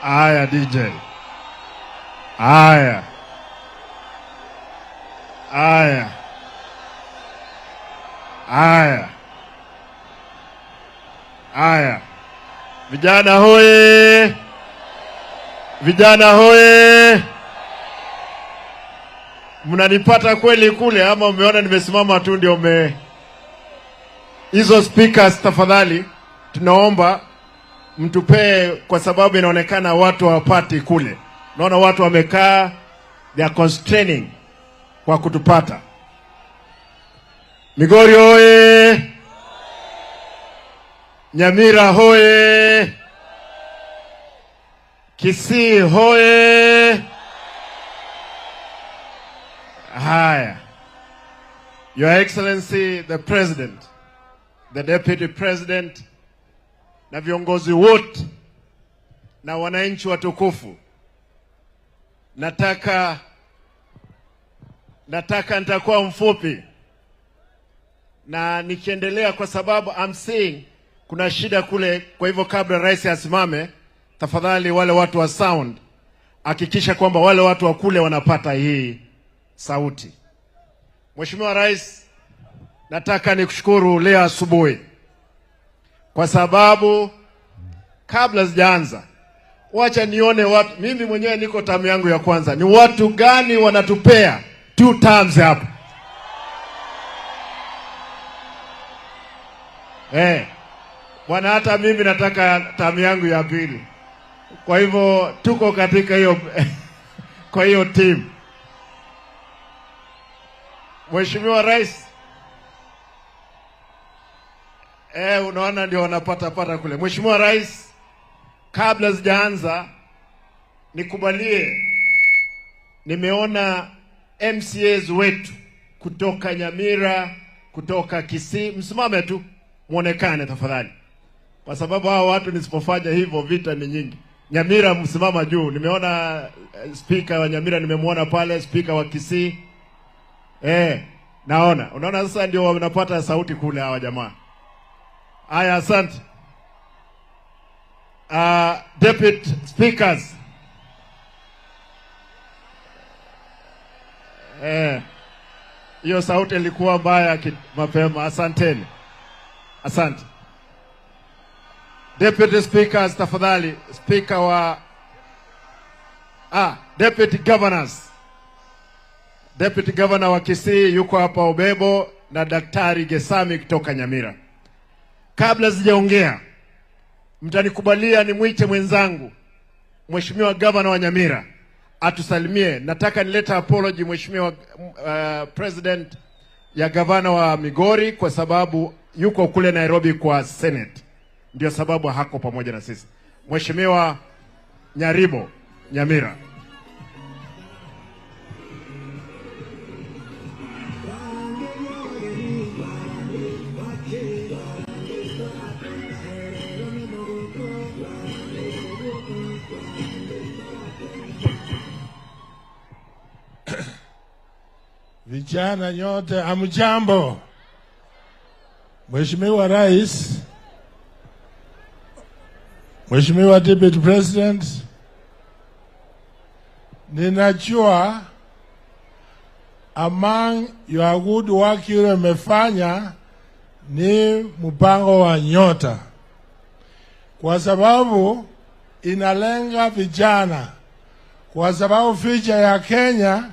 Aya DJ. Aya. Aya. Aya. Aya. Vijana hoye. Vijana hoye. Mnanipata kweli kule ama umeona nimesimama tu ndio hizo speakers tafadhali tunaomba mtupee kwa sababu inaonekana watu hawapati kule. Naona watu wamekaa, they are constraining kwa kutupata. Migori hoye. Nyamira hoye. Kisii hoye. Haya. Your Excellency the President, the Deputy President, na viongozi wote na wananchi watukufu, nataka nitakuwa mfupi na nikiendelea kwa sababu I'm saying kuna shida kule. Kwa hivyo kabla rais asimame, tafadhali wale watu wa sound hakikisha kwamba wale watu wa kule wanapata hii sauti. Mheshimiwa Rais, nataka nikushukuru leo asubuhi kwa sababu kabla sijaanza, wacha nione watu, mimi mwenyewe niko tamu yangu ya kwanza, ni watu gani wanatupea 2 terms hapa. Bwana, hata mimi nataka tamu yangu ya pili. Kwa hivyo tuko katika hiyo kwa hiyo team. Mheshimiwa Rais, unaona ndio wanapata kule. Mheshimiwa Rais, kabla sijaanza nikubalie, nimeona MCAs wetu kutoka Nyamira, kutoka Kisii, msimame tu muonekane tafadhali, kwa sababu hao watu nisipofanya hivyo vita ni nyingi. Nyamira msimama juu, nimeona speaker wa Nyamira, nimemwona pale speaker wa Kisii. Unaona sasa ndio wanapata sauti kule hawa jamaa. Aya, asante. Deputy Speakers. Hiyo sauti ilikuwa mbaya mapema. Asanteni. Asante. Deputy Speakers tafadhali, speaker wa Deputy Governors. Deputy Governor wa Kisii yuko hapa Obebo na Daktari Gesami kutoka Nyamira. Kabla sijaongea, mtanikubalia nimwite mwenzangu Mheshimiwa Governor wa Nyamira atusalimie. Nataka nileta apology Mheshimiwa President ya Governor wa Migori kwa sababu yuko kule Nairobi kwa Senate. Ndio sababu hako pamoja na sisi. Mheshimiwa Nyaribo, Nyamira. Vijana nyote amjambo. Mheshimiwa Rais, Mheshimiwa Deputy President, ninajua among your good work yule umefanya ni mpango wa nyota, kwa sababu inalenga vijana, kwa sababu future ya Kenya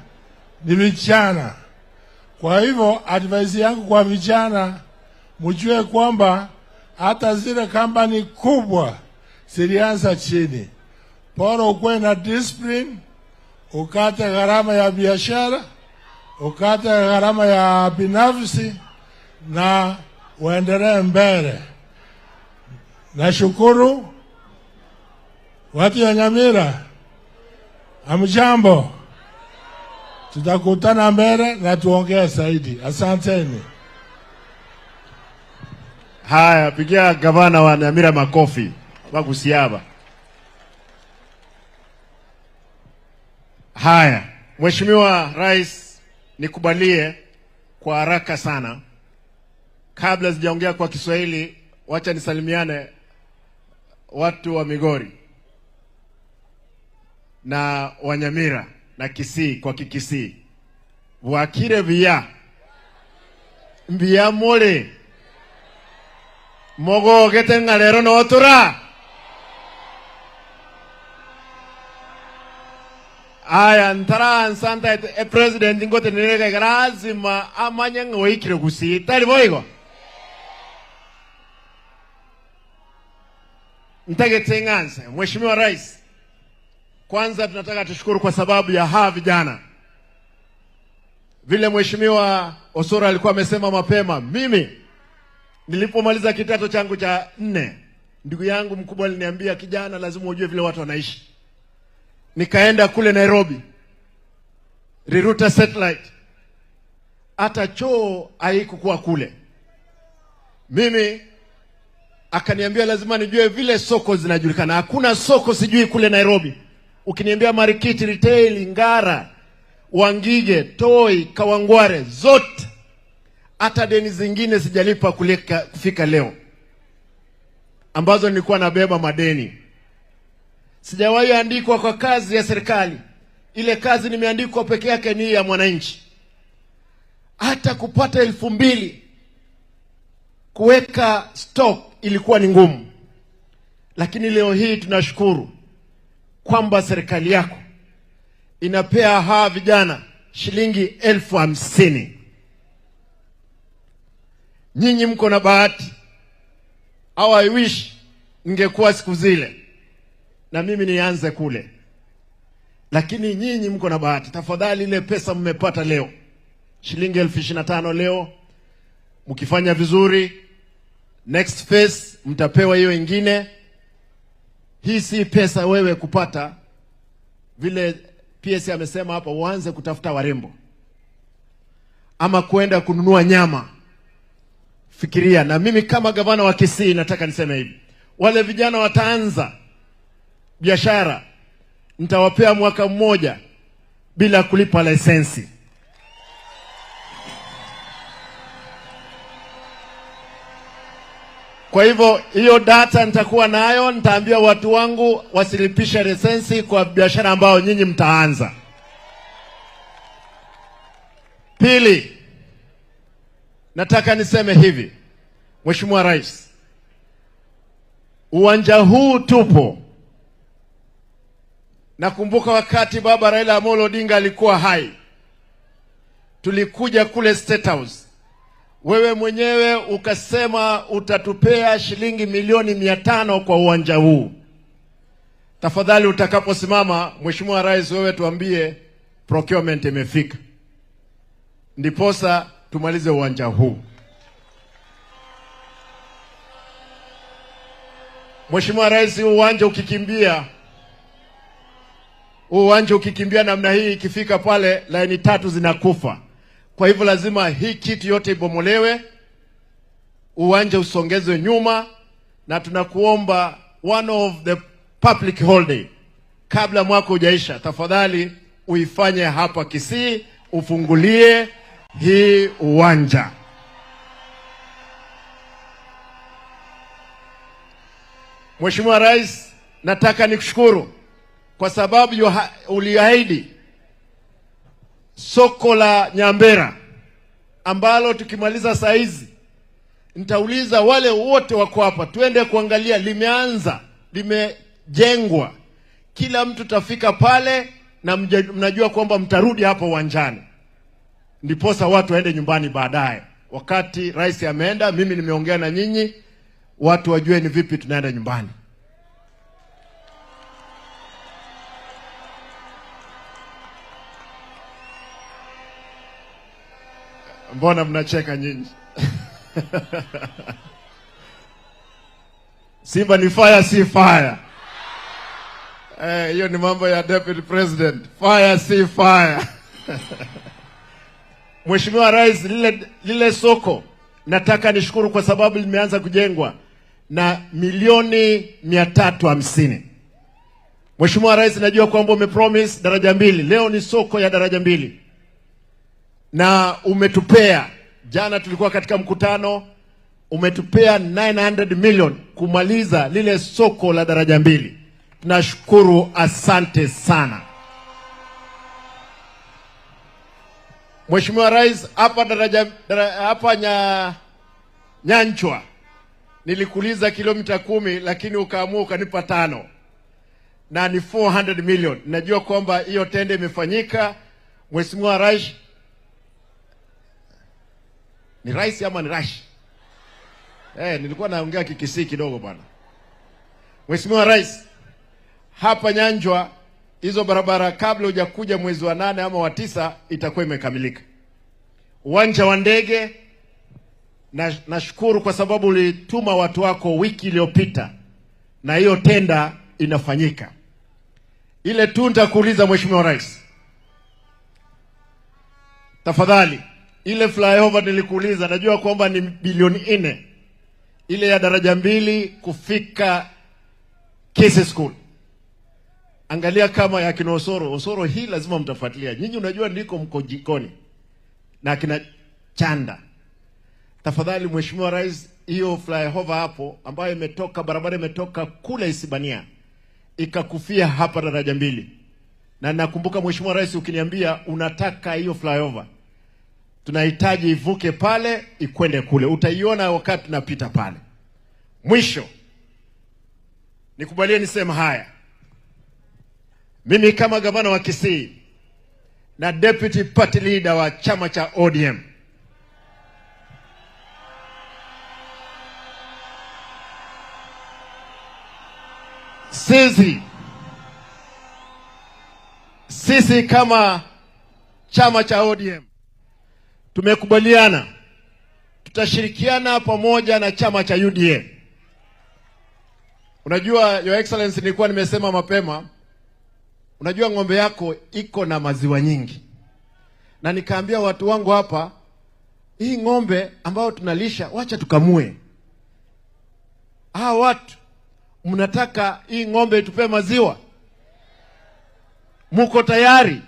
ni vijana. Kwa hivyo advice yangu kwa vijana, mjue kwamba hata zile kampani kubwa zilianza chini. Bora ukuwe na discipline, ukate gharama ya biashara, ukate gharama ya binafsi na uendelee mbele. Nashukuru watu ya Nyamira. Amjambo. Tutakutana mbele na tuongee zaidi. Asanteni. Haya, pigia gavana wa Nyamira makofi. Wakusiaba. Haya, Mheshimiwa Rais, nikubalie kwa haraka sana. Kabla sijaongea kwa Kiswahili, wacha nisalimiane watu wa Migori. na Wanyamira na Kisii kwa Kikisii. Wakire via mbia mole mogo gete ngalero no tura. Aya ntara nsanta president ngote nirega lazima amanye ngoikire Gusii tari boigo ntagetenganze. Mheshimiwa Rais, kwanza tunataka tushukuru kwa sababu ya hawa vijana. Vile Mheshimiwa Osoro alikuwa amesema mapema, mimi nilipomaliza kidato changu cha 4, ndugu yangu mkubwa aliniambia, kijana, lazima ujue vile watu wanaishi. Nikaenda kule Nairobi, Riruta Satellite, hata choo haikuwa kule. Mimi akaniambia lazima nijue vile soko zinajulikana. Hakuna soko sijui kule Nairobi. Ukiniambia Marikiti, Retail, Ngara, Wangige, Toi, Kawangware, zote hata deni zingine sijalipa kufika leo, ambazo nilikuwa nabeba madeni. Sijawahi andikwa kwa kazi ya serikali. Ile kazi nimeandikwa peke yake ni ya mwananchi. Hata kupata 2,000 kuweka stock ilikuwa ni ngumu. Lakini leo hii tunashukuru kwamba serikali yako inapea hawa vijana shilingi 50,000. Nyinyi mko na bahati. How I wish ningekuwa siku zile na mimi nianze kule. Lakini nyinyi mko na bahati. Tafadhali ile pesa mmepata leo, shilingi 25,000 leo, mkifanya vizuri, next phase mtapewa hiyo ingine. Hii si pesa wewe kupata vile PS amesema hapa uanze kutafuta warembo ama kwenda kununua nyama. Fikiria. Na mimi kama gavana wa Kisii nataka niseme hivi, wale vijana wataanza biashara, nitawapea mwaka mmoja bila kulipa lisensi. Kwa hivyo hiyo data nitakuwa nayo, nitaambia watu wangu wasilipishe lisensi kwa biashara ambao nyinyi mtaanza. Pili, nataka niseme hivi, Mheshimiwa Rais, uwanja huu tupo. Nakumbuka wakati Baba Raila Amolo Odinga alikuwa hai, tulikuja kule State House. Wewe mwenyewe ukasema utatupea shilingi milioni 500 kwa uwanja huu. Tafadhali utakaposimama, Mheshimiwa Rais, wewe tuambie procurement imefika, ndiposa tumalize uwanja huu. Mheshimiwa Rais, uwanja ukikimbia namna hii, ikifika pale laini 3 zinakufa. Kwa hivyo lazima hii kitu yote ibomolewe, uwanja usongezwe nyuma, na tunakuomba one of the public holiday kabla mwaka hujaisha, tafadhali uifanye hapa Kisii, ufungulie hii uwanja. Mheshimiwa Rais, nataka nikushukuru kwa sababu uliahidi soko la Nyambera ambalo tukimaliza saa hizi nitauliza wale wote wako hapa tuende kuangalia. Limeanza, limejengwa, kila mtu tafika pale na mnajua kwamba mtarudi hapa uwanjani, ndiposa watu waende nyumbani baadaye. Wakati rais ameenda, mimi nimeongea na nyinyi, watu wajue ni vipi tunaenda nyumbani. Mbona mnacheka nyinyi? Simba ni fire, si fire. Hiyo ni mambo ya Deputy President. Fire, si fire. Mheshimiwa Rais, lile soko nataka nishukuru kwa sababu limeanza kujengwa na milioni 350. Mheshimiwa Rais, najua kwamba umepromise daraja 2. Leo ni soko ya daraja 2. Na umetupea, jana tulikuwa katika mkutano, umetupea 900 million kumaliza lile soko la daraja 2. Tunashukuru, asante sana. Mheshimiwa Rais, hapa Nyanchwa nilikuuliza kilomita 10 lakini ukaamua ukanipa 5 na ni 400 million. Najua kwamba hiyo tende imefanyika. Mheshimiwa Rais, ni Rais ama ni Rash? Nilikuwa naongea Kikisii kidogo bwana. Mheshimiwa Rais, hapa Nyanchwa hizo barabara kabla hujakuja mwezi wa 8 ama wa 9 itakuwa imekamilika. Uwanja wa ndege, nashukuru kwa sababu ulituma watu wako wiki iliyopita na hiyo tenda inafanyika. Ile tu nitakuuliza Mheshimiwa Rais, tafadhali, ile flyover nilikuuliza, najua kwamba ni bilioni 4, ile ya daraja 2 kufika Kese School. Angalia kama ya kina Osoro hii lazima mtafuatilia. Nyinyi unajua ndiko mko jikoni na kina Chanda. Tafadhali Mheshimiwa Rais, hiyo flyover hapo ambayo imetoka, barabara imetoka kule Isibania ikakufia hapa daraja 2. Na nakumbuka Mheshimiwa Rais ukiniambia unataka hiyo flyover, tunahitaji ivuke pale ikwende kule. Utaiona wakati tunapita pale. Mwisho, nikubalie nisema haya. Mimi kama gavana wa Kisii na deputy party leader wa chama cha ODM, sisi kama chama cha ODM tumekubaliana tutashirikiana pamoja na chama cha UDA. Unajua Your Excellency, nilikuwa nimesema mapema, unajua ng'ombe yako iko na maziwa nyingi, na nikaambia watu wangu hapa, hii ng'ombe ambao tunalisha wacha tukamue. Watu mnataka hii ng'ombe itupe maziwa? Muko tayari?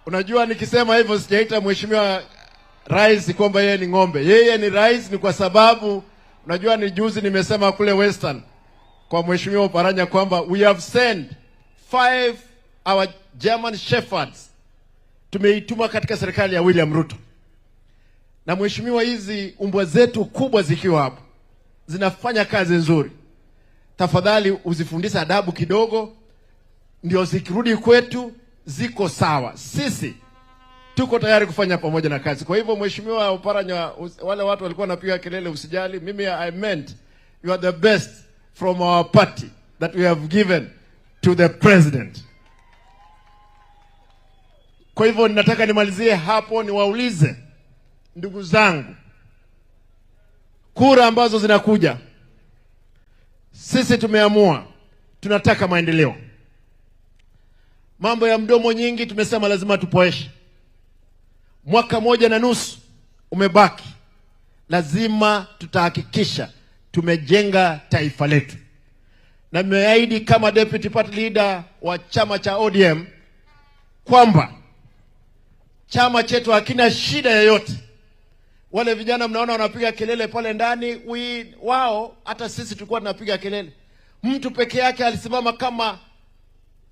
Unajua nikisema hivyo sijaita Mheshimiwa Rais kwamba yeye ni ng'ombe. Yeye ni rais ni kwa sababu unajua ni juzi nimesema kule Western kwa Mheshimiwa Oparanya kwamba we have sent 5 our German shepherds. Tumeituma katika serikali ya William Ruto. Na Mheshimiwa, hizi umbwa zetu kubwa zikiwa hapo zinafanya kazi nzuri. Tafadhali uzifundisha adabu kidogo, ndio zikirudi kwetu ziko sawa. Sisi tuko tayari kufanya pamoja na kazi. Kwa hivyo Mheshimiwa Oparanya, wale watu walikuwa wanapiga kelele, usijali. Mimi I meant you are the best from our party that we have given to the president. Kwa hivyo ninataka nimalizie hapo, niwaulize ndugu zangu, kura ambazo zinakuja, sisi tumeamua tunataka maendeleo. Mambo ya mdomo nyingi tumesema lazima tupoeshe. 1.5 umebaki, lazima tutahakikisha tumejenga taifa letu. Na nimeahidi kama deputy party leader wa chama cha ODM kwamba chama chetu hakina shida yoyote. Wale vijana mnaona wanapiga kelele pale ndani, wao hata sisi tulikuwa tunapiga kelele. Mtu peke yake alisimama kama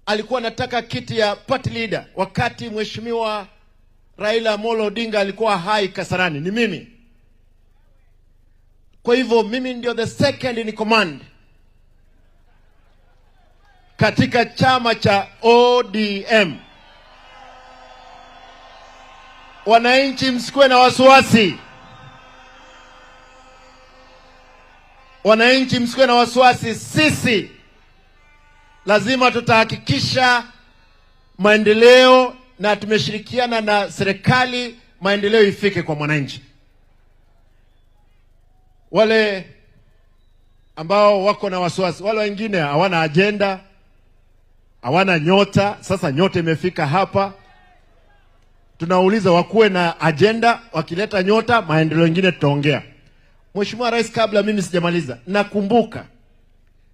alikuwa anataka kiti ya party leader wakati Mheshimiwa Raila Amolo Odinga alikuwa hai Kasarani, ni mimi. Kwa hivyo mimi ndio the second in command katika chama cha ODM. Wananchi msikuwe na wasiwasi. Wananchi msikuwe na wasiwasi, sisi lazima tutahakikisha maendeleo, na tumeshirikiana na serikali maendeleo ifike kwa mwananchi. Wale ambao wako na wasiwasi, wale wengine hawana agenda, hawana nyota. Sasa nyota imefika hapa, tunauliza wakuwe na agenda, wakileta nyota maendeleo mengine tutaongea. Mheshimiwa Rais, kabla mimi sijamaliza, nakumbuka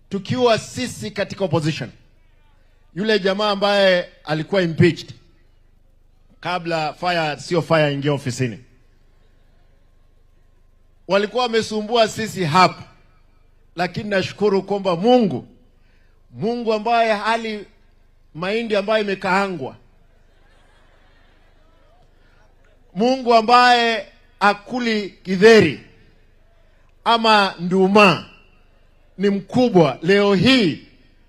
tukiwa sisi katika opposition, yule jamaa ambaye alikuwa impeached kabla fire ingia ofisini, walikuwa wamesumbua sisi hapa lakini nashukuru kwamba Mungu ambaye hali mahindi ambayo imekaangwa, Mungu ambaye akuli githeri ama nduma, ni mkubwa. Leo hii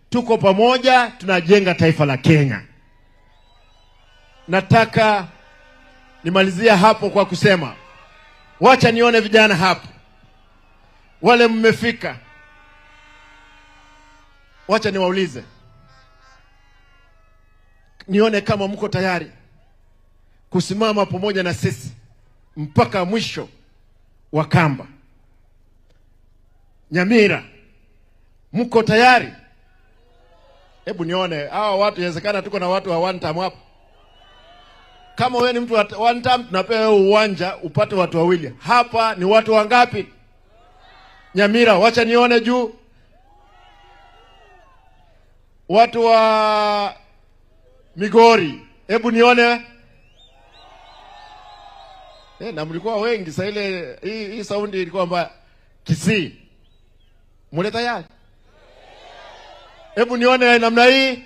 tuko pamoja, tunajenga taifa la Kenya. Nataka nimalizia hapo kwa kusema, wacha nione vijana hapo wale mmefika, wacha niwaulize, nione kama mko tayari kusimama pamoja na sisi mpaka mwisho wa kamba. Nyamira, mko tayari? Hebu nione hawa watu. Inawezekana tuko na watu wa one time hapa. Kama wewe ni mtu wa one time, tunapewa uwanja upate watu wawili. Hapa ni watu wangapi? Nyamira, wacha nione juu. Watu wa Migori, hebu nione. Na mlikuwa wengi sasa, ile hii saundi ilikuwa mbaya. Kisii, mule tayari? Hebu nione namna hii.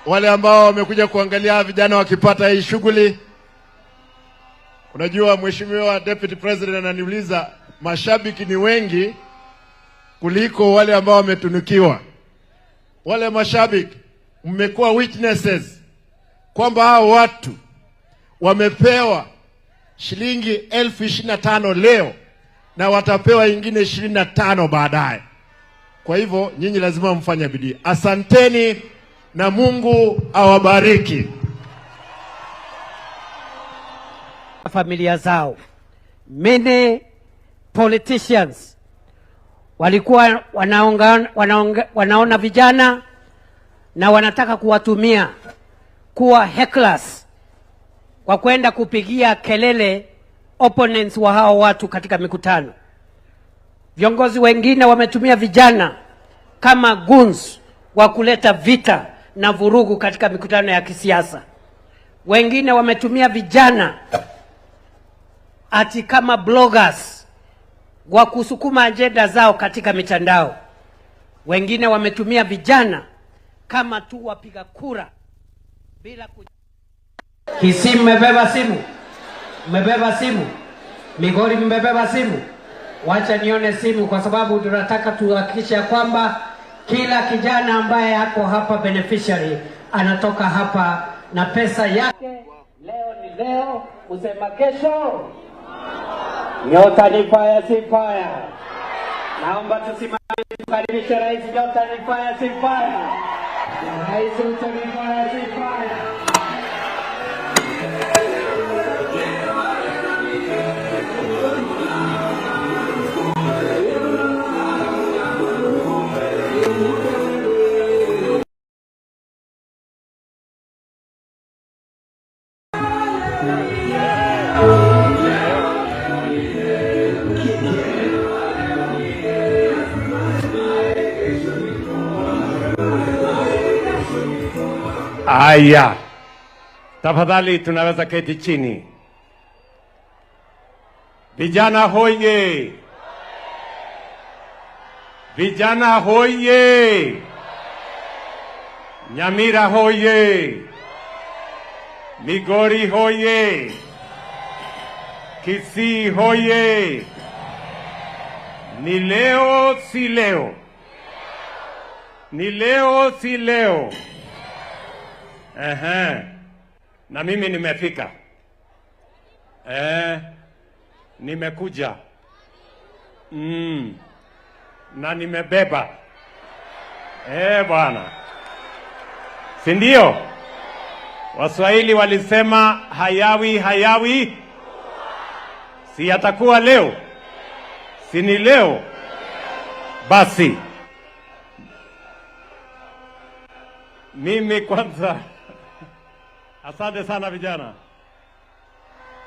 Wale ambao wamekuja kuangalia vijana wakipata hii shughuli. Unajua Mheshimiwa Deputy President ananiuliza, mashabiki ni wengi kuliko wale ambao wametunukiwa. Wale mashabiki mmekuwa witnesses kwamba hao watu wamepewa shilingi 25,000 leo na watapewa ingine 25 baadaye. Kwa hivyo nyinyi lazima mfanye bidii. Asanteni na Mungu awabariki. Familia zao. Many politicians walikuwa wanaona vijana na wanataka kuwatumia kuwa hecklers kwa kwenda kupigia kelele opponents wa hao watu katika mikutano. Viongozi wengine wametumia vijana kama goons wa kuleta vita na vurugu katika mikutano ya kisiasa. Wengine wametumia vijana ati kama bloggers wa kusukuma ajenda zao katika mitandao. Wengine wametumia vijana kama tu wapiga kura bila Kisii mmebeba simu? Mmebeba simu? Migori mmebeba simu? Wacha nione simu, kwa sababu tunataka tuhakikishe kwamba kila kijana ambaye ako hapa beneficiary anatoka hapa na pesa yake. Leo ni leo, usema kesho. Nyota ni fire, si fire. Naomba tusimame tukaribishe rais. Nyota ni fire, si fire. Rais Nyota ni fire, si fire. Aya, tafadhali tunaweza keti chini. Vijana hoye! Vijana hoye! Nyamira hoye! Migori hoye! Kisii hoye! Ni leo si leo. Ni leo si leo. Na mimi nimefika. Nimekuja. Na nimebeba. Bwana. Si ndio? Waswahili walisema hayawi hayawi. Si atakuwa leo? Si ni leo? Basi. Mimi kwanza, asante sana vijana.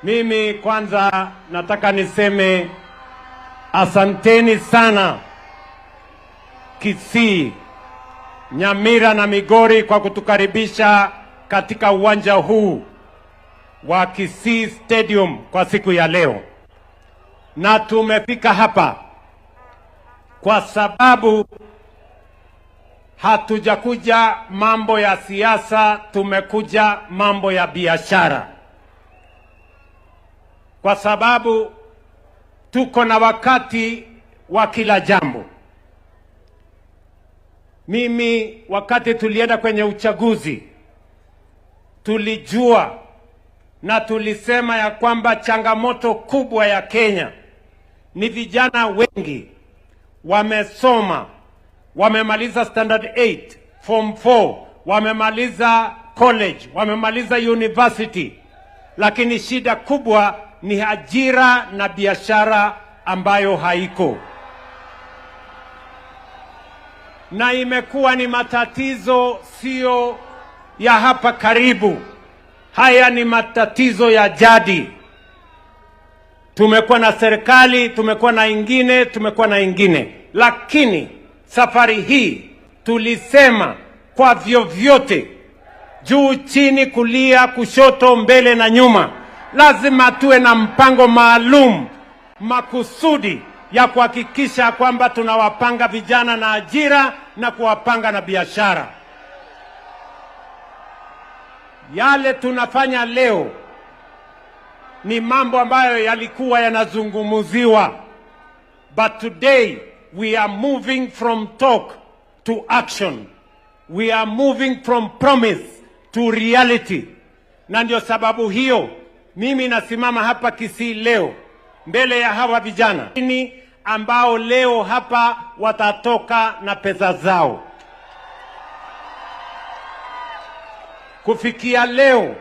Mimi kwanza nataka niseme asanteni sana Kisii, Nyamira na Migori kwa kutukaribisha katika uwanja huu wa Kisii Stadium kwa siku ya leo. na tumefika hapa kwa sababu hatujakuja mambo ya siasa, tumekuja mambo ya biashara, kwa sababu tuko na wakati wa kila jambo. Mimi wakati tulienda kwenye uchaguzi tulijua na tulisema ya kwamba changamoto kubwa ya Kenya ni vijana wengi wamesoma, wamemaliza standard 8, form 4, wamemaliza college, wamemaliza university, lakini shida kubwa ni ajira na biashara ambayo haiko. Na imekuwa ni matatizo sio ya hapa karibu. Haya ni matatizo ya jadi. Tumekuwa na serikali, tumekuwa na ingine. Lakini safari hii tulisema kwa vyovyote, juu chini, kulia, kushoto, mbele na nyuma, lazima tuwe na mpango maalum makusudi ya kuhakikisha kwamba tunawapanga vijana na ajira na kuwapanga na biashara. Yale tunafanya leo ni mambo ambayo yalikuwa yanazungumziwa, but today we are moving from talk to action. We are moving from promise to reality. Na ndio sababu hiyo mimi nasimama hapa Kisii leo mbele ya hawa vijana ambao leo hapa watatoka na pesa zao. Kufikia leo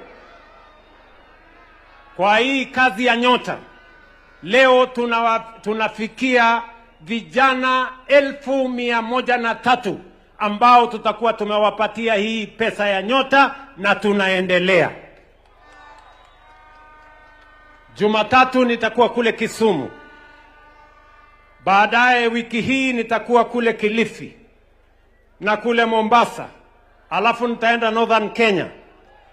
kwa hii kazi ya Nyota, leo tunafikia vijana 1,103 ambao tutakuwa tumewapatia hii pesa ya Nyota, na tunaendelea. Jumatatu nitakuwa kule Kisumu. Baadaye wiki hii nitakuwa kule Kilifi na kule Mombasa. Alafu nitaenda Northern Kenya.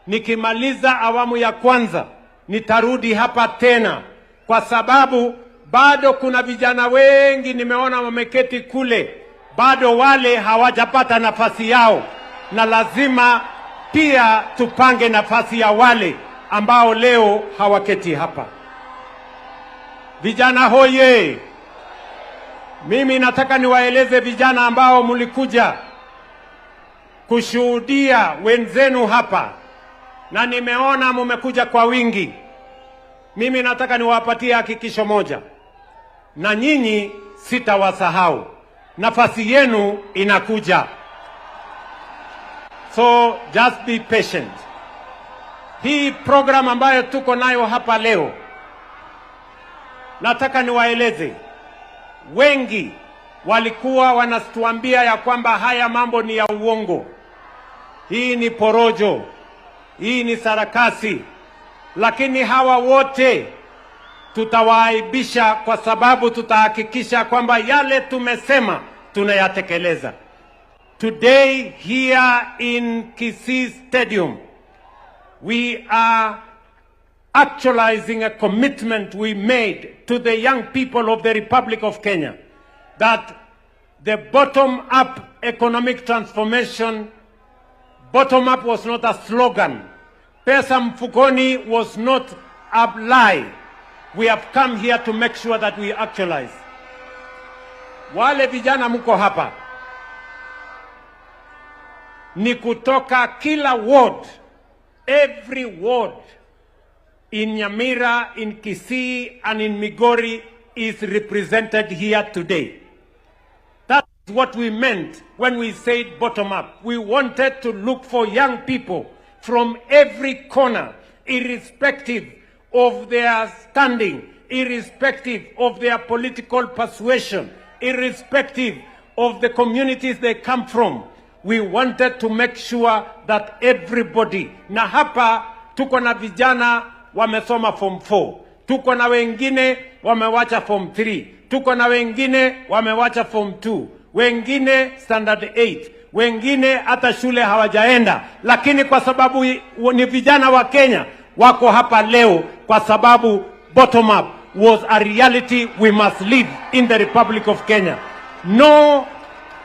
Nikimaliza awamu ya kwanza nitarudi hapa tena, kwa sababu bado kuna vijana wengi nimeona wameketi kule, bado wale hawajapata nafasi yao, na lazima pia tupange nafasi ya wale ambao leo hawaketi hapa. Vijana hoye! Mimi nataka niwaeleze vijana ambao mlikuja kushuhudia wenzenu hapa, na nimeona mmekuja kwa wingi. Mimi nataka niwapatie hakikisho moja, na nyinyi sitawasahau. Nafasi yenu inakuja, so just be patient. Hii program ambayo tuko nayo hapa leo, nataka niwaeleze, wengi walikuwa wanatuambia ya kwamba haya mambo ni ya uongo, hii ni porojo, hii ni sarakasi, lakini hawa wote tutawaaibisha, kwa sababu tutahakikisha kwamba yale tumesema tunayatekeleza. Today here in Kisii Stadium, we are actualizing a commitment we made to the young people of the Republic of Kenya, that the bottom-up economic transformation, bottom-up was not a slogan. Pesa mfukoni was not a lie. We have come here to make sure that we actualize. Wale vijana mko hapa ni kutoka kila ward, every ward in Nyamira, in Kisii and in Migori is represented here today. That's what we meant when we said bottom up. We wanted to look for young people from every corner, irrespective of their standing, irrespective of their political persuasion, irrespective of the communities they come from. We wanted to make sure that everybody, na hapa tuko na vijana wamesoma form 4, tuko na wengine wamewacha form 3, tuko na wengine wamewacha form 2, wengine standard 8, wengine hata shule hawajaenda, lakini kwa sababu ni vijana wa Kenya wako hapa leo, kwa sababu bottom up was a reality we must live in the Republic of Kenya. No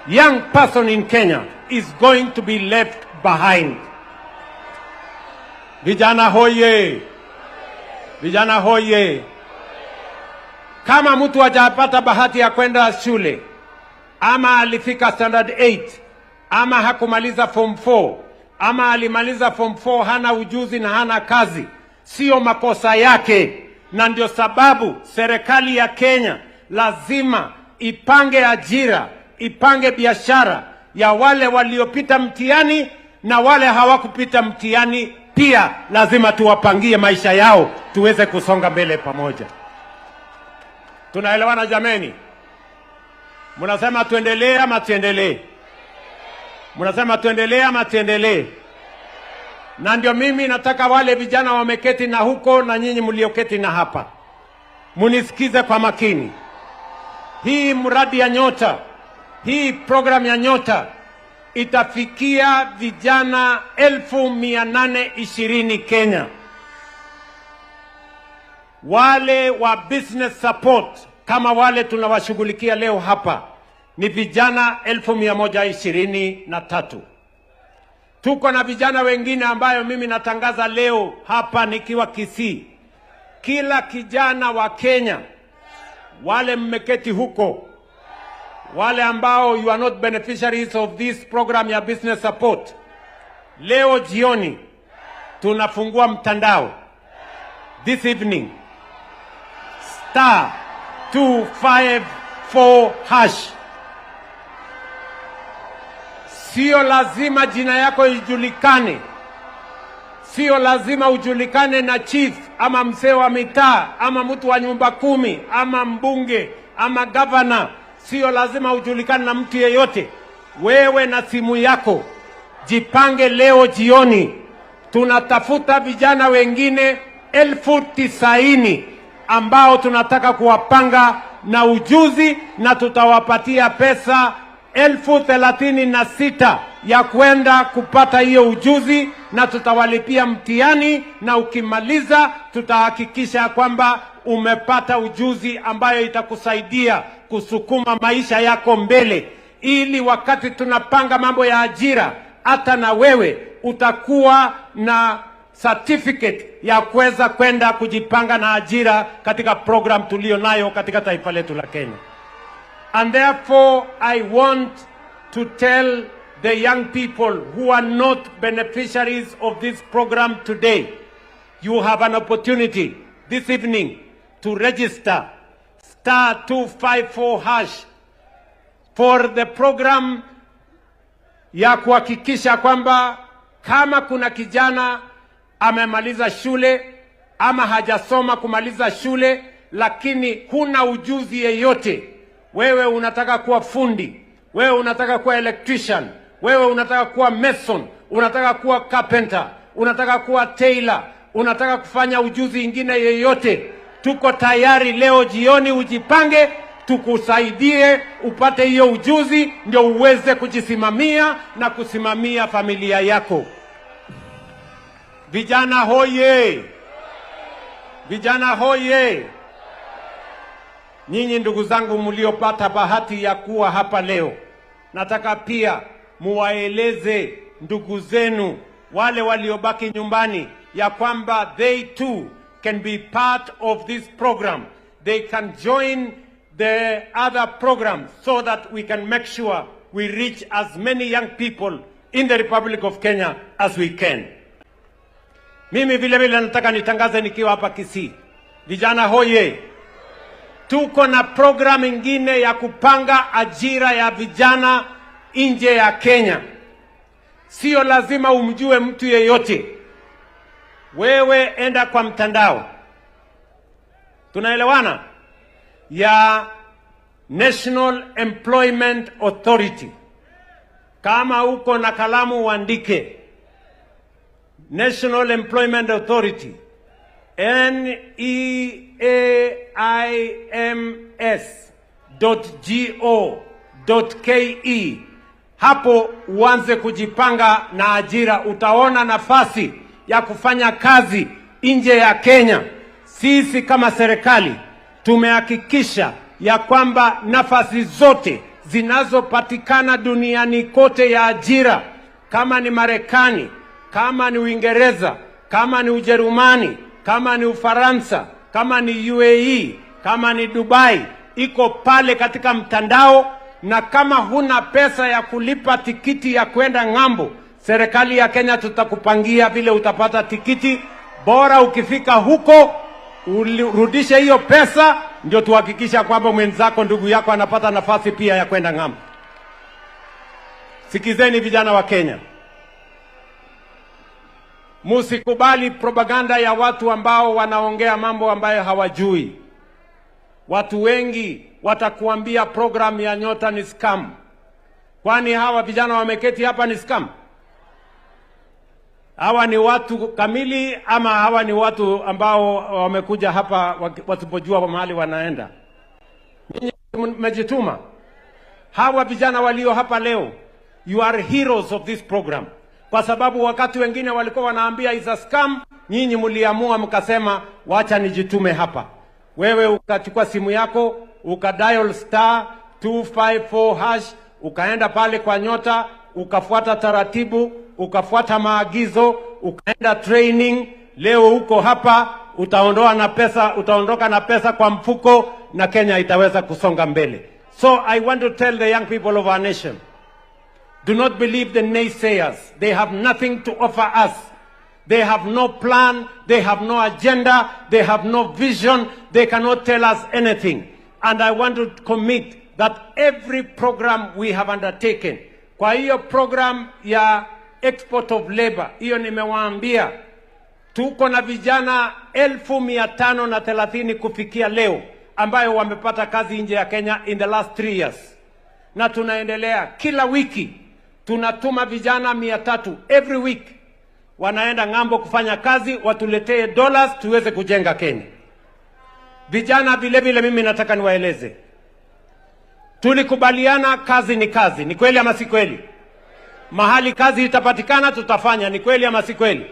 young person in Kenya is going to be left behind. Vijana hoye! Vijana hoye! Kama mtu hajapata bahati ya kwenda shule, ama alifika standard 8, ama hakumaliza form 4, ama alimaliza form 4 hana ujuzi na hana kazi, sio makosa yake. Na ndio sababu serikali ya Kenya lazima ipange ajira, ipange biashara ya wale waliopita mtihani na wale hawakupita mtihani pia lazima tuwapangie maisha yao tuweze kusonga mbele pamoja. Tunaelewana jameni? Mnasema tuendelee ama tuendelee? Mnasema tuendelee ama tuendelee? Na ndio mimi nataka wale vijana wameketi na huko na nyinyi mlioketi na hapa, munisikize kwa makini. Hii mradi ya Nyota, hii program ya Nyota itafikia vijana 1820 Kenya. Wale wa business support kama wale tunawashughulikia leo hapa ni vijana 1123. Tuko na vijana wengine ambayo mimi natangaza leo hapa nikiwa Kisii. Kila kijana wa Kenya, wale mmeketi huko, wale ambao you are not beneficiaries of this program ya business support, leo jioni tunafungua mtandao. This evening *254#. Sio lazima jina yako ijulikane, sio lazima ujulikane na chief ama mzee wa mitaa ama mtu wa nyumba 10 ama mbunge ama governor. Sio lazima ujulikane na mtu yeyote. Wewe na simu yako jipange leo jioni. Tunatafuta vijana wengine 90,000 ambao tunataka kuwapanga na ujuzi, na tutawapatia pesa 36,000 ya kwenda kupata hiyo ujuzi, na tutawalipia mtihani, na ukimaliza tutahakikisha kwamba umepata ujuzi ambayo itakusaidia kusukuma maisha yako mbele, ili wakati tunapanga mambo ya ajira, hata na wewe utakuwa na certificate ya kuweza kwenda kujipanga na ajira katika program tulio nayo katika taifa letu la Kenya. And therefore I want to tell the young people who are not beneficiaries of this program today, you have an opportunity this evening to register *254# for the program ya kuhakikisha kwamba kama kuna kijana amemaliza shule ama hajasoma kumaliza shule lakini huna ujuzi yeyote, wewe unataka kuwa fundi, wewe unataka kuwa electrician, wewe unataka kuwa mason, unataka kuwa carpenter, unataka kuwa tailor, unataka kufanya ujuzi ingine yeyote, tuko tayari leo jioni ujipange, tukusaidie upate hiyo ujuzi ndio uweze kujisimamia na kusimamia familia yako. Vijana hoye! Vijana hoye! Nyinyi ndugu zangu mliopata bahati ya kuwa hapa leo, nataka pia muwaeleze ndugu zenu wale waliobaki nyumbani ya kwamba they too can be part of this program. They can join the other programs so that we can make sure we reach as many young people in the Republic of Kenya as we can. Mimi vile vile nataka nitangaze nikiwa hapa Kisii. Vijana hoye! Tuko na program ingine ya kupanga ajira ya vijana nje ya Kenya. Sio lazima umjue mtu yeyote. Wewe enda kwa mtandao. Tunaelewana? Ya National Employment Authority. Kama uko na kalamu uandike National Employment Authority, NEIMS.go.ke. Hapo uanze kujipanga na ajira. Utaona nafasi ya kufanya kazi nje ya Kenya. Sisi kama serikali tumehakikisha ya kwamba nafasi zote zinazopatikana duniani kote ya ajira, kama ni Marekani, kama ni Uingereza, kama ni Ujerumani, kama ni Ufaransa, kama ni UAE, kama ni Dubai, iko pale katika mtandao. Na kama huna pesa ya kulipa tikiti ya kwenda ng'ambo, serikali ya Kenya tutakupangia vile utapata tikiti. Bora ukifika huko urudishe hiyo pesa, ndio tuhakikisha kwamba mwenzako, ndugu yako, anapata nafasi pia ya kwenda ng'ambo. Sikizeni vijana wa Kenya, musikubali propaganda ya watu ambao wanaongea mambo ambayo hawajui. Watu wengi watakuambia program ya Nyota ni scam. Kwani hawa vijana wameketi hapa ni scam? Hawa ni watu kamili ama hawa ni watu ambao wamekuja hapa wasipojua mahali wanaenda? Ninyi mmejituma. Hawa vijana walio hapa leo, you are heroes of this program. Kwa sababu wakati wengine walikuwa wanaambia is a scam, nyinyi mliamua mkasema wacha nijitume hapa. Wewe ukachukua simu yako, ukadial *254#, ukaenda pale kwa Nyota, ukafuata taratibu, ukafuata maagizo, ukaenda training. Leo uko hapa, utaondoka na pesa kwa mfuko, na Kenya itaweza kusonga mbele. So I want to tell the young people of our nation, do not believe the naysayers. They have nothing to offer us. They have no plan, they have no agenda, they have no vision, they cannot tell us anything. And I want to commit that every program we have undertaken, kwa hiyo program ya export of labor, hiyo nimewaambia, tuko na vijana 1530 kufikia leo ambayo wamepata kazi nje ya Kenya in the last 3 years. Na tunaendelea kila wiki, tunatuma vijana 300 every week, wanaenda ng'ambo kufanya kazi, watuletee dollars tuweze kujenga Kenya. Vijana vile vile mimi nataka niwaeleze, tulikubaliana kazi ni kazi. Ni kweli ama si kweli? Mahali kazi itapatikana tutafanya. Ni kweli ama si kweli?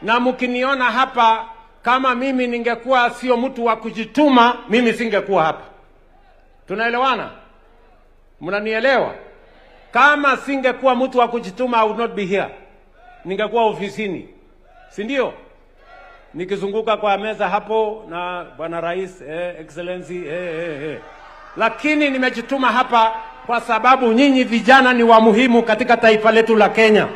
Na mkiniona hapa, kama mimi ningekuwa sio mtu wa kujituma, mimi singekuwa hapa. Tunaelewana? Mnanielewa? Kama singekuwa mtu wa kujituma, I would not be here. Ningekuwa ofisini, si ndio? Nikizunguka kwa meza hapo na bwana rais, excellency, Lakini nimejituma hapa kwa sababu nyinyi vijana ni wa muhimu katika taifa letu la Kenya.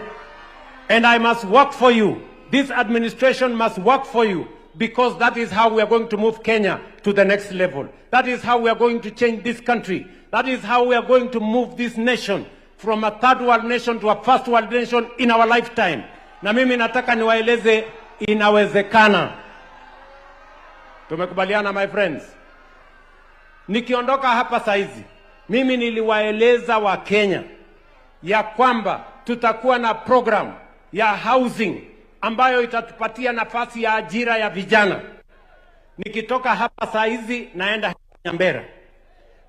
And I must work for you. This administration must work for you, because that is how we are going to move Kenya to the next level. That is how we are going to change this country. That is how we are going to move this nation from a third world nation to a first world nation in our lifetime. Na mimi nataka niwaeleze inawezekana. Tumekubaliana my friends. Nikiondoka hapa saizi, mimi niliwaeleza wa Kenya ya kwamba tutakuwa na program ya housing ambayo itatupatia nafasi ya ajira ya vijana. Nikitoka hapa saizi naenda Nyambera.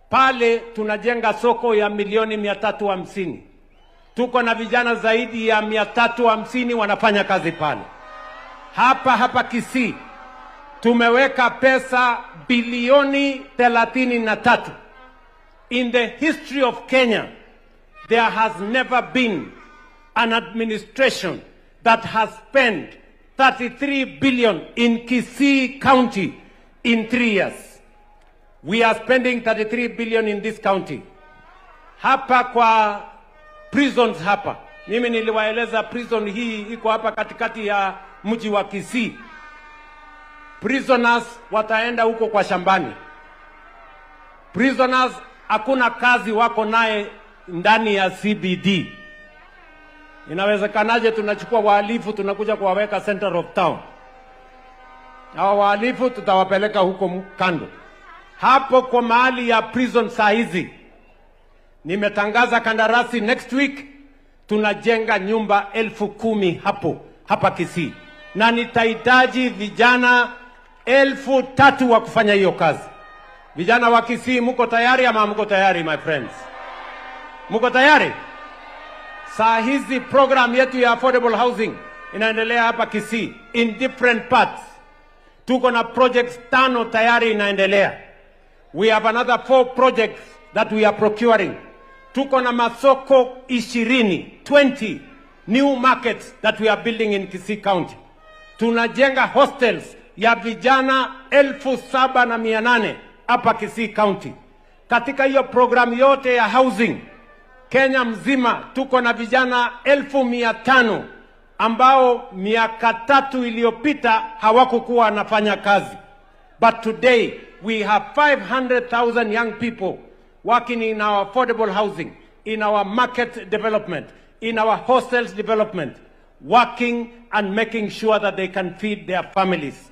Pale tunajenga soko ya milioni 350. Tuko na vijana zaidi ya 350 wanafanya kazi pale. Hapa Kisii tumeweka pesa bilioni 33. In the history of Kenya, there has never been an administration that has spent 33 billion in Kisii County in 3 years. We are spending 33 billion in this county. Hapa kwa prisons hapa, mimi niliwaeleza prison hii iko hapa katikati ya mji wa Kisii. Prisoners wataenda huko kwa shambani. Prisoners hakuna kazi wako naye ndani ya CBD. Inawezekanaje tunachukua wahalifu tunakuja kuwaweka center of town? Hawa wahalifu tutawapeleka huko kando. Hapo kwa mahali ya prison saa hizi, nimetangaza kandarasi next week, tunajenga nyumba 10,000 hapa Kisii. Na nitahitaji vijana 3,000 wa kufanya hiyo kazi. Vijana wa Kisii, mko tayari ama mko tayari my friends? Mko tayari? Saa hizi program yetu ya affordable housing inaendelea hapa Kisii in different parts. Tuko na projects 5 tayari inaendelea. We have another 4 projects that we are procuring. Tuko na masoko 20 new markets that we are building in Kisii County. Tunajenga hostels ya vijana 7,800 hapa Kisii County. Katika hiyo program yote ya housing Kenya mzima tuko na vijana 1,500 ambao miaka 3 iliyopita hawakukuwa wanafanya kazi. But today we have 500,000 young people working in our affordable housing, in our market development, in our hostels development, working and making sure that they can feed their families.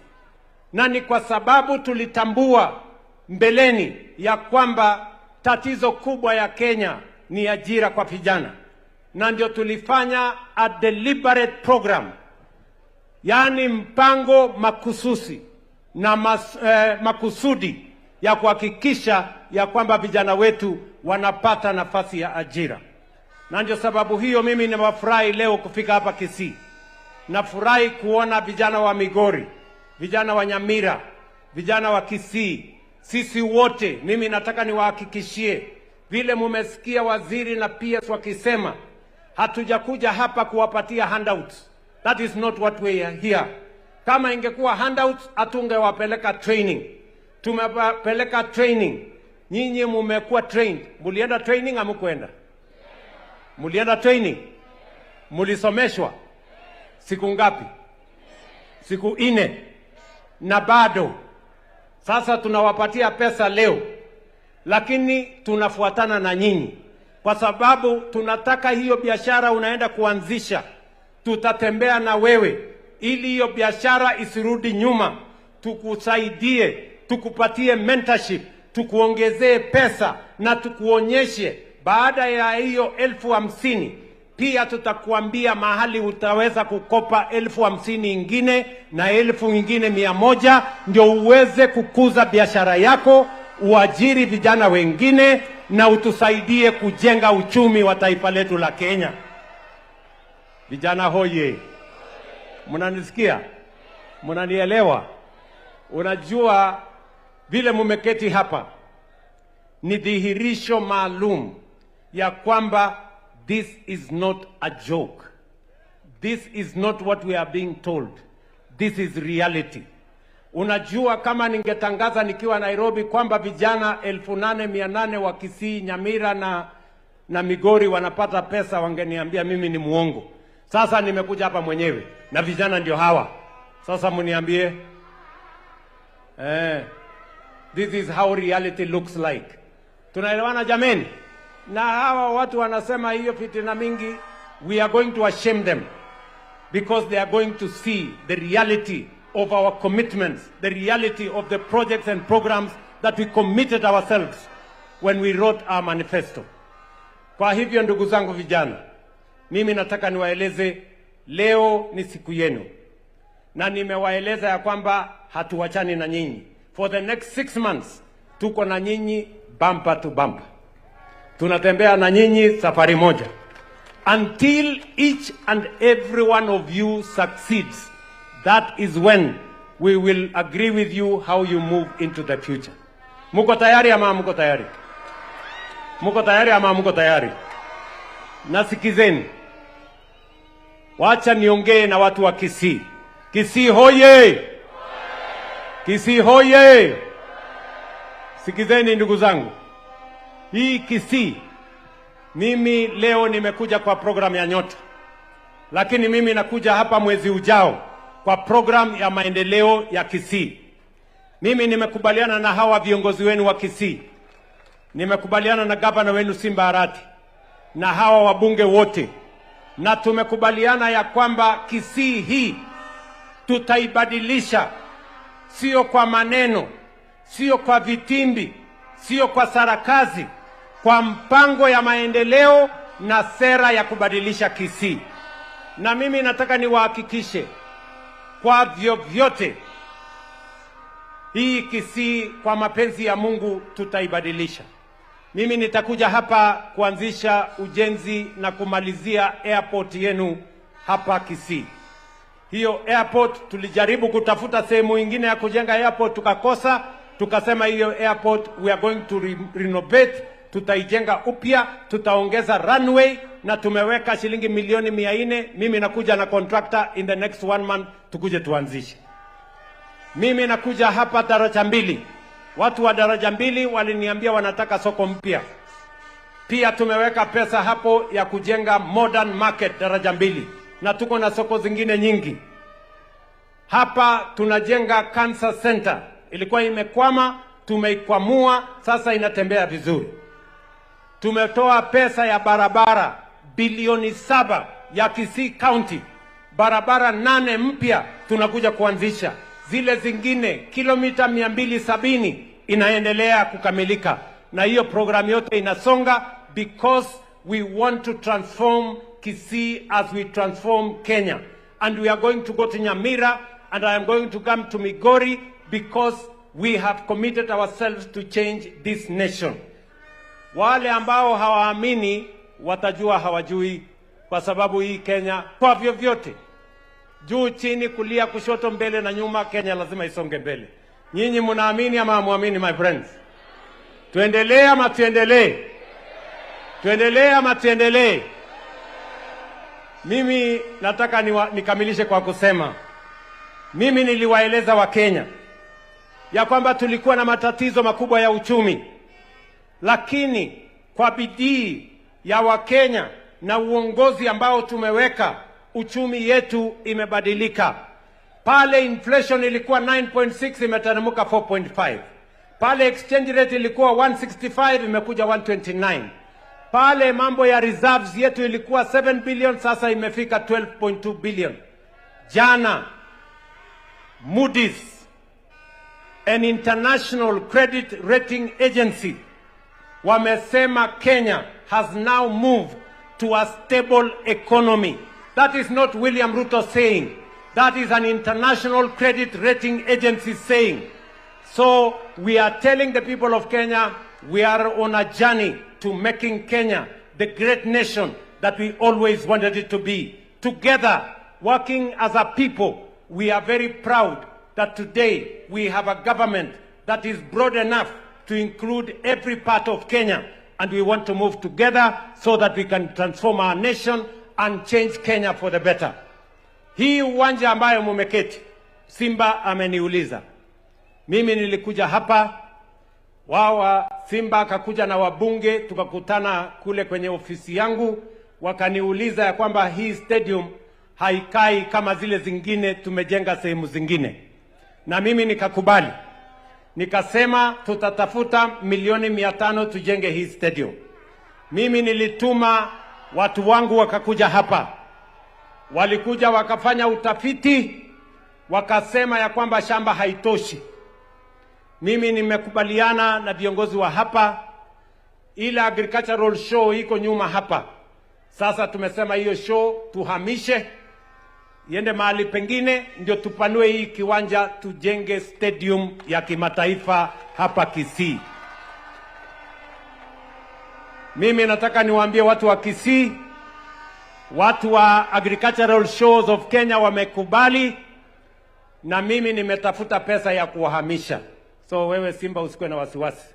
Na ni kwa sababu tulitambua mbeleni ya kwamba tatizo kubwa ya Kenya ni ajira kwa vijana. Na ndio tulifanya a deliberate program, yani mpango makususi na makusudi ya kuhakikisha ya kwamba vijana wetu wanapata nafasi ya ajira. Na ndio sababu hiyo mimi nimefurahi leo kufika hapa Kisii. Nafurahi kuona vijana wa Migori, vijana wa Nyamira, vijana wa Kisii. Sisi wote mimi nataka niwahakikishie vile mumesikia waziri na PS wakisema hatujakuja hapa kuwapatia handouts. That is not what we are here. Kama ingekuwa handouts hatungewapeleka training. Tumepeleka training. Nyinyi mumekuwa trained. Mulienda training hamkuenda? Mulienda training? Mulisomeshwa? Siku ngapi? Siku 4. Na bado sasa tunawapatia pesa leo. Lakini tunafuatana na nyinyi kwa sababu tunataka hiyo biashara unaenda kuanzisha, tutatembea na wewe ili hiyo biashara isirudi nyuma. Tukusaidie, tukupatie mentorship, tukuongezee pesa na tukuonyeshe baada ya hiyo 50,000 pia tutakuambia mahali utaweza kukopa 50,000 ingine na 1,000 ingine 100 ndio uweze kukuza biashara yako, uajiri vijana wengine na utusaidie kujenga uchumi wa taifa letu la Kenya. Vijana hoye. Mnanisikia? Mnanielewa? Unajua vile mumeketi hapa ni dhihirisho maalum ya kwamba this is not a joke. This is not what we are being told. This is reality. Unajua kama ningetangaza nikiwa Nairobi kwamba vijana 8,800 wa Kisii, Nyamira na Migori wanapata pesa, wangeniambia mimi ni muongo. Sasa nimekuja hapa mwenyewe na vijana ndio hawa. Sasa mniambie this is how reality looks like. Tunaelewana jameni? Na hawa watu wanasema hiyo fitina mingi, we are going to shame them because they are going to see the reality of our commitments, the reality of the projects and programs that we committed ourselves when we wrote our manifesto. Kwa hivyo ndugu zangu vijana, mimi nataka niwaeleze leo ni siku yenu. Na nimewaeleza ya kwamba hatuwachani na nyinyi. For the next 6 months tuko na nyinyi bumper to bumper. Tunatembea na nyinyi safari moja until each and every one of you succeeds. That is when we will agree with you how you move into the future. Muko tayari ama muko tayari? Muko tayari ama muko tayari? Nasikizeni. Wacha niongee na watu wa Kisii. Kisii hoye! Kisii hoye! Sikizeni ndugu zangu. Hii Kisii, mimi leo nimekuja kwa program ya Nyota. Lakini mimi nakuja hapa mwezi ujao kwa program ya maendeleo ya Kisii. Mimi nimekubaliana na hawa viongozi wenu wa Kisii. Nimekubaliana na gavana wenu Simba Arati na hawa wabunge wote. Na tumekubaliana ya kwamba Kisii hii tutaibadilisha, sio kwa maneno, sio kwa vitimbi, sio kwa sarakazi, kwa mpango ya maendeleo na sera ya kubadilisha Kisii. Na mimi nataka niwahakikishe kwa vyovyote hii Kisii kwa mapenzi ya Mungu tutaibadilisha. Mimi nitakuja hapa kuanzisha ujenzi na kumalizia airport yenu hapa Kisii. Hiyo airport tulijaribu kutafuta sehemu nyingine ya kujenga airport tukakosa, tukasema hiyo airport we are going to renovate, tutaijenga upya, tutaongeza runway na tumeweka shilingi milioni 400. Mimi nakuja na contractor in the next 1 month tukuje tuanzishe. Mimi nakuja hapa daraja mbili. Watu wa daraja mbili waliniambia wanataka soko mpya. Pia tumeweka pesa hapo ya kujenga modern market daraja mbili. Na tuko na soko zingine nyingi. Hapa tunajenga cancer center. Ilikuwa imekwama, tumeikwamua, sasa inatembea vizuri. Tumetoa pesa ya barabara bilioni 7 ya Kisii County. Barabara 8 mpya tunakuja kuanzisha. Zile zingine kilomita 270 inaendelea kukamilika. Na hiyo programu yote inasonga because we want to transform Kisii as we transform Kenya. And we are going to go to Nyamira and I am going to come to Migori because we have committed ourselves to change this nation. Wale ambao hawaamini watajua hawajui, kwa sababu hii Kenya kwa vyovyote, juu chini, kulia, kushoto, mbele na nyuma, Kenya lazima isonge mbele. Nyinyi mnaamini ama hamuamini, my friends? Tuendelee ama tuendelee? Tuendelee ama tuendelee? Mimi nataka nikamilishe kwa kusema, mimi niliwaeleza Wakenya ya kwamba tulikuwa na matatizo makubwa ya uchumi, lakini kwa bidii ya Wakenya na uongozi ambao tumeweka, uchumi yetu imebadilika. Pale inflation ilikuwa 9.6 imeteremka 4.5. Pale exchange rate ilikuwa 165 imekuja 129. Pale mambo ya reserves yetu ilikuwa 7 billion sasa imefika 12.2 billion. Jana Moody's, an international credit rating agency, wamesema Kenya has now moved to a stable economy. That is not William Ruto saying. That is an international credit rating agency saying. So we are telling the people of Kenya we are on a journey to making Kenya the great nation that we always wanted it to be. Together, working as a people, we are very proud that today we have a government that is broad enough to include every part of Kenya, and we want to move together so that we can transform our nation and change Kenya for the better. Hii uwanja ambayo mumeketi, Simba ameniuliza. Mimi nilikuja hapa, wao Simba akakuja na wabunge, tukakutana kule kwenye ofisi yangu, wakaniuliza ya kwamba hii stadium haikai kama zile zingine tumejenga sehemu zingine. Na mimi nikakubali. Nikasema tutatafuta milioni 500 tujenge hii stadium. Mimi nilituma watu wangu wakakuja hapa. Walikuja wakafanya utafiti, wakasema ya kwamba shamba haitoshi. Mimi nimekubaliana na viongozi wa hapa, ile agricultural show iko nyuma hapa. Sasa tumesema hiyo show tuhamishe iende mahali pengine, ndio tupanue hii kiwanja tujenge stadium ya kimataifa hapa Kisii. Mimi nataka niwaambie watu wa Kisii, watu wa Agricultural Shows of Kenya wamekubali, na mimi nimetafuta pesa ya kuwahamisha. So wewe Simba usikuwe na wasiwasi.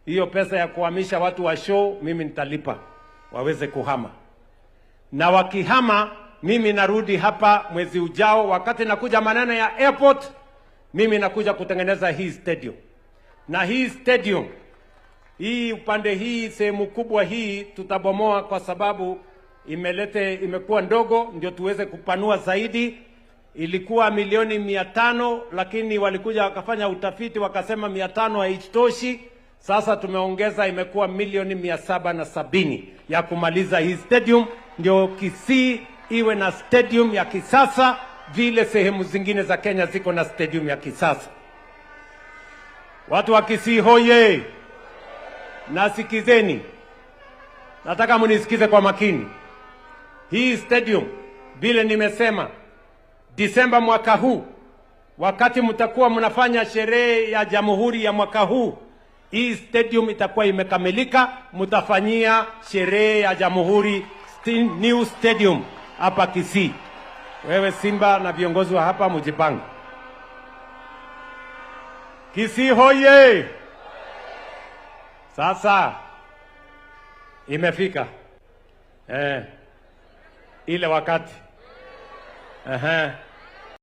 Hiyo pesa ya kuhamisha watu wa show mimi nitalipa waweze kuhama. Na wakihama mimi narudi hapa mwezi ujao, wakati nakuja maneno ya airport, mimi nakuja kutengeneza hii stadium. Na hii stadium, hii upande hii sehemu kubwa hii tutabomoa kwa sababu imekuwa ndogo, ndio tuweze kupanua zaidi. Ilikuwa milioni 500, lakini walikuja wakafanya utafiti wakasema 500 haitoshi. Sasa tumeongeza, imekuwa milioni 770 ya kumaliza hii stadium, ndio Kisii iwe na stadium ya kisasa vile sehemu zingine za Kenya ziko na stadium ya kisasa. Watu wa Kisii hoye! Nasikizeni. Nataka munisikize kwa makini. Hii stadium vile nimesema, Disemba mwaka huu, wakati mtakuwa mnafanya sherehe ya Jamhuri ya mwaka huu, hii stadium itakuwa imekamilika, mtafanyia sherehe ya Jamhuri new stadium hapa Kisii. Wewe Simba na viongozi wa hapa mjipange. Kisii hoye! Sasa imefika ile wakati